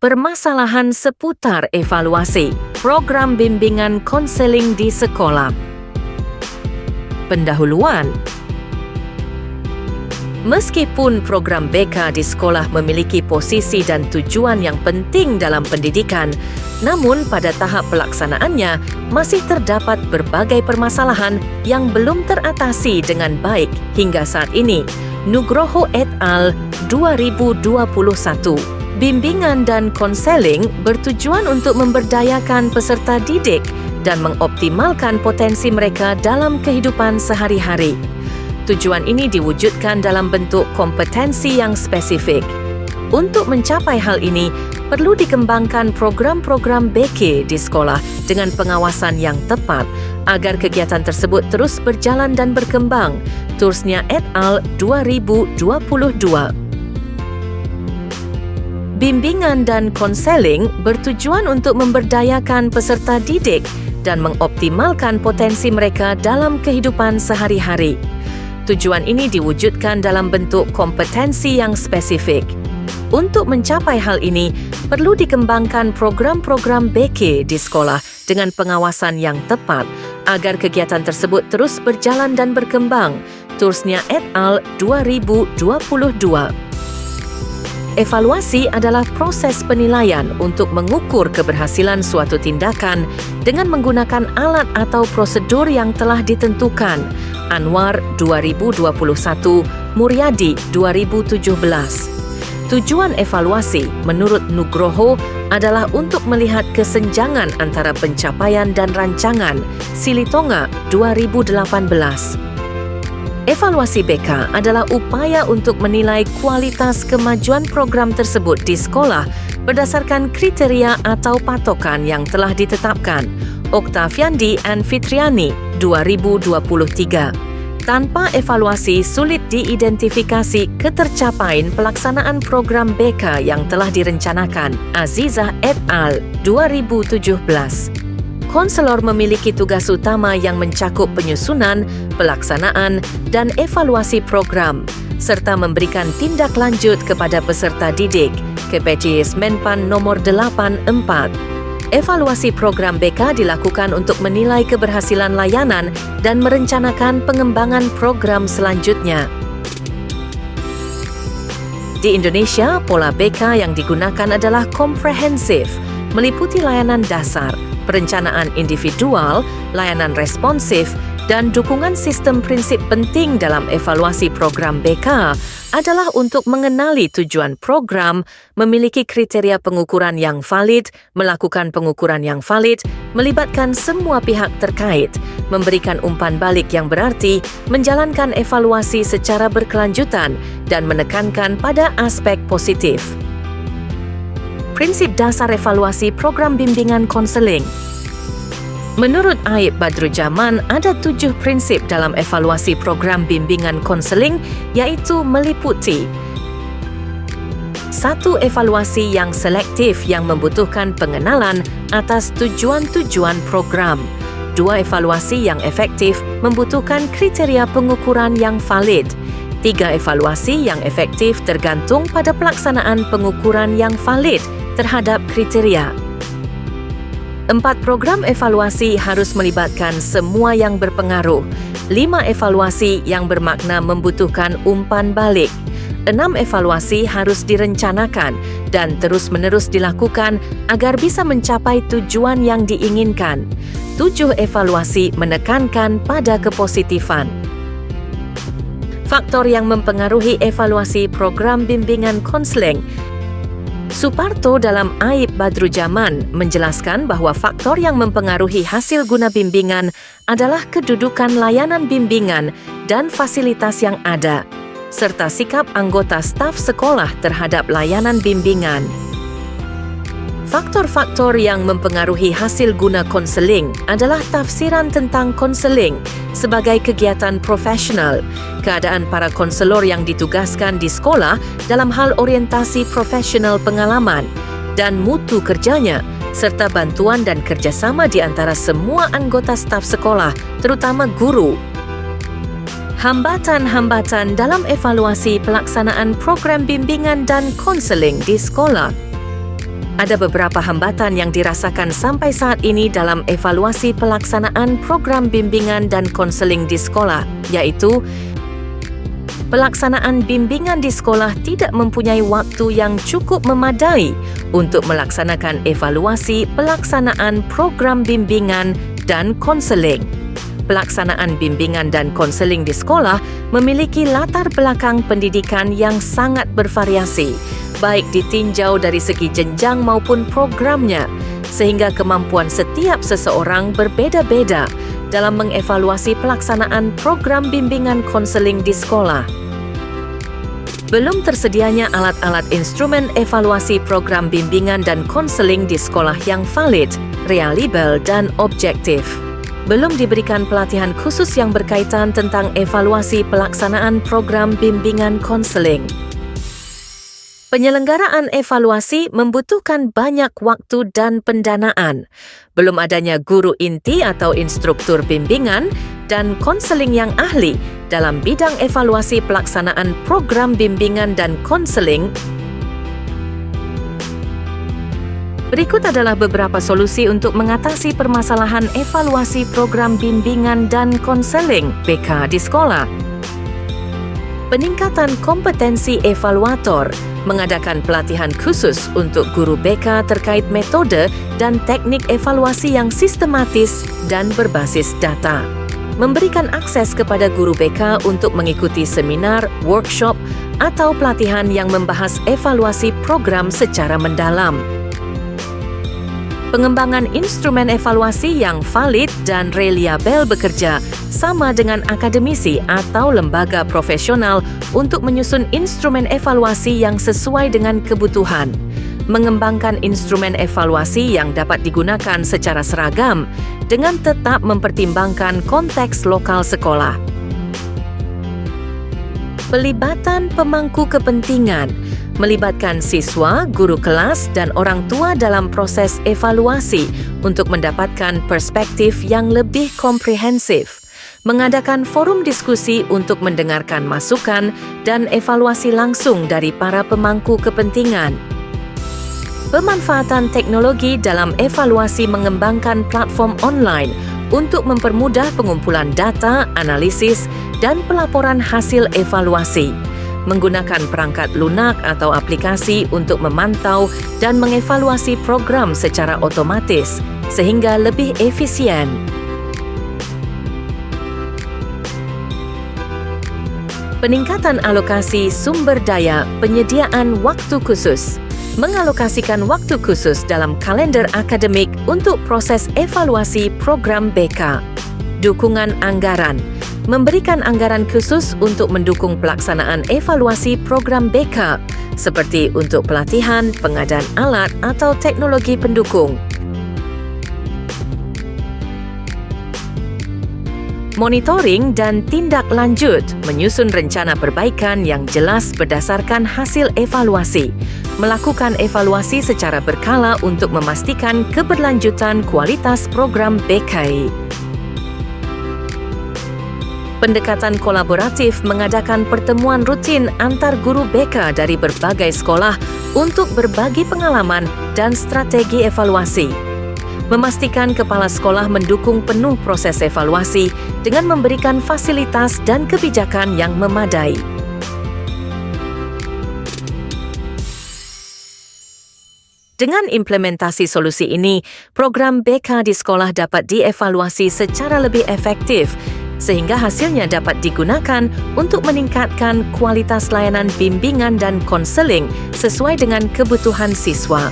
Permasalahan seputar evaluasi program bimbingan konseling di sekolah. Pendahuluan. Meskipun program BK di sekolah memiliki posisi dan tujuan yang penting dalam pendidikan, namun pada tahap pelaksanaannya masih terdapat berbagai permasalahan yang belum teratasi dengan baik hingga saat ini. Nugroho et al. 2021. Bimbingan dan konseling bertujuan untuk memberdayakan peserta didik dan mengoptimalkan potensi mereka dalam kehidupan sehari-hari. Tujuan ini diwujudkan dalam bentuk kompetensi yang spesifik. Untuk mencapai hal ini, perlu dikembangkan program-program BK di sekolah dengan pengawasan yang tepat agar kegiatan tersebut terus berjalan dan berkembang. Tursnya et al. 2022. Bimbingan dan konseling bertujuan untuk memberdayakan peserta didik dan mengoptimalkan potensi mereka dalam kehidupan sehari-hari. Tujuan ini diwujudkan dalam bentuk kompetensi yang spesifik. Untuk mencapai hal ini, perlu dikembangkan program-program BK di sekolah dengan pengawasan yang tepat agar kegiatan tersebut terus berjalan dan berkembang. Tursnya et al. 2022. Evaluasi adalah proses penilaian untuk mengukur keberhasilan suatu tindakan dengan menggunakan alat atau prosedur yang telah ditentukan. Anwar 2021, Muryadi 2017. Tujuan evaluasi menurut Nugroho adalah untuk melihat kesenjangan antara pencapaian dan rancangan. Silitonga 2018. Evaluasi BK adalah upaya untuk menilai kualitas kemajuan program tersebut di sekolah berdasarkan kriteria atau patokan yang telah ditetapkan. Oktaviandi and Fitriani 2023. Tanpa evaluasi, sulit diidentifikasi ketercapaian pelaksanaan program BK yang telah direncanakan. Azizah et al. 2017. Konselor memiliki tugas utama yang mencakup penyusunan, pelaksanaan, dan evaluasi program, serta memberikan tindak lanjut kepada peserta didik. KPJS Menpan nomor 84. Evaluasi program BK dilakukan untuk menilai keberhasilan layanan dan merencanakan pengembangan program selanjutnya. Di Indonesia, pola BK yang digunakan adalah komprehensif, meliputi layanan dasar, perencanaan individual, layanan responsif, dan dukungan sistem. Prinsip penting dalam evaluasi program BK adalah untuk mengenali tujuan program, memiliki kriteria pengukuran yang valid, melakukan pengukuran yang valid, melibatkan semua pihak terkait, memberikan umpan balik yang berarti, menjalankan evaluasi secara berkelanjutan, dan menekankan pada aspek positif. Prinsip dasar evaluasi program bimbingan konseling. Menurut Aib Badruzzaman, ada 7 prinsip dalam evaluasi program bimbingan konseling, iaitu meliputi 1. Evaluasi yang selektif yang membutuhkan pengenalan atas tujuan-tujuan program. 2. Evaluasi yang efektif membutuhkan kriteria pengukuran yang valid. 3. Evaluasi yang efektif tergantung pada pelaksanaan pengukuran yang valid terhadap kriteria. 4. Program evaluasi harus melibatkan semua yang berpengaruh. 5. Evaluasi yang bermakna membutuhkan umpan balik. 6. Evaluasi harus direncanakan dan terus-menerus dilakukan agar bisa mencapai tujuan yang diinginkan. 7. Evaluasi menekankan pada kepositifan. Faktor yang mempengaruhi evaluasi program bimbingan konseling. Suparto dalam Aib Badruzzaman menjelaskan bahwa faktor yang mempengaruhi hasil guna bimbingan adalah kedudukan layanan bimbingan dan fasilitas yang ada, serta sikap anggota staf sekolah terhadap layanan bimbingan. Faktor-faktor yang mempengaruhi hasil guna konseling adalah tafsiran tentang konseling sebagai kegiatan profesional, keadaan para konselor yang ditugaskan di sekolah dalam hal orientasi profesional pengalaman, dan mutu kerjanya, serta bantuan dan kerjasama di antara semua anggota staf sekolah, terutama guru. Hambatan-hambatan dalam evaluasi pelaksanaan program bimbingan dan konseling di sekolah. Ada beberapa hambatan yang dirasakan sampai saat ini dalam evaluasi pelaksanaan program bimbingan dan konseling di sekolah, iaitu pelaksanaan bimbingan di sekolah tidak mempunyai waktu yang cukup memadai untuk melaksanakan evaluasi pelaksanaan program bimbingan dan konseling. Pelaksanaan bimbingan dan konseling di sekolah memiliki latar belakang pendidikan yang sangat bervariasi, baik ditinjau dari segi jenjang maupun programnya, sehingga kemampuan setiap seseorang berbeza-beza dalam mengevaluasi pelaksanaan program bimbingan konseling di sekolah. Belum tersedianya alat-alat instrumen evaluasi program bimbingan dan konseling di sekolah yang valid, reliable dan objektif. Belum diberikan pelatihan khusus yang berkaitan tentang evaluasi pelaksanaan program bimbingan konseling. Penyelenggaraan evaluasi membutuhkan banyak waktu dan pendanaan. Belum adanya guru inti atau instruktur bimbingan dan konseling yang ahli dalam bidang evaluasi pelaksanaan program bimbingan dan konseling. Berikut adalah beberapa solusi untuk mengatasi permasalahan evaluasi program bimbingan dan konseling BK di sekolah. Peningkatan kompetensi evaluator, mengadakan pelatihan khusus untuk guru BK terkait metode dan teknik evaluasi yang sistematis dan berbasis data. Memberikan akses kepada guru BK untuk mengikuti seminar, workshop, atau pelatihan yang membahas evaluasi program secara mendalam. Pengembangan instrumen evaluasi yang valid dan reliabel bekerja sama dengan akademisi atau lembaga profesional untuk menyusun instrumen evaluasi yang sesuai dengan kebutuhan. Mengembangkan instrumen evaluasi yang dapat digunakan secara seragam dengan tetap mempertimbangkan konteks lokal sekolah. Pelibatan pemangku kepentingan, melibatkan siswa, guru kelas, dan orang tua dalam proses evaluasi untuk mendapatkan perspektif yang lebih komprehensif. Mengadakan forum diskusi untuk mendengarkan masukan dan evaluasi langsung dari para pemangku kepentingan. Pemanfaatan teknologi dalam evaluasi mengembangkan platform online untuk mempermudah pengumpulan data, analisis, dan pelaporan hasil evaluasi. Menggunakan perangkat lunak atau aplikasi untuk memantau dan mengevaluasi program secara otomatis sehingga lebih efisien. Peningkatan alokasi sumber daya penyediaan waktu khusus. Mengalokasikan waktu khusus dalam kalender akademik untuk proses evaluasi program BK. Dukungan anggaran. Memberikan anggaran khusus untuk mendukung pelaksanaan evaluasi program BK, seperti untuk pelatihan, pengadaan alat atau teknologi pendukung. Monitoring dan tindak lanjut, menyusun rencana perbaikan yang jelas berdasarkan hasil evaluasi. Melakukan evaluasi secara berkala untuk memastikan keberlanjutan kualitas program BK. Pendekatan kolaboratif mengadakan pertemuan rutin antar guru BK dari berbagai sekolah untuk berbagi pengalaman dan strategi evaluasi. Memastikan kepala sekolah mendukung penuh proses evaluasi dengan memberikan fasilitas dan kebijakan yang memadai. Dengan implementasi solusi ini, program BK di sekolah dapat dievaluasi secara lebih efektif sehingga hasilnya dapat digunakan untuk meningkatkan kualitas layanan bimbingan dan konseling sesuai dengan kebutuhan siswa.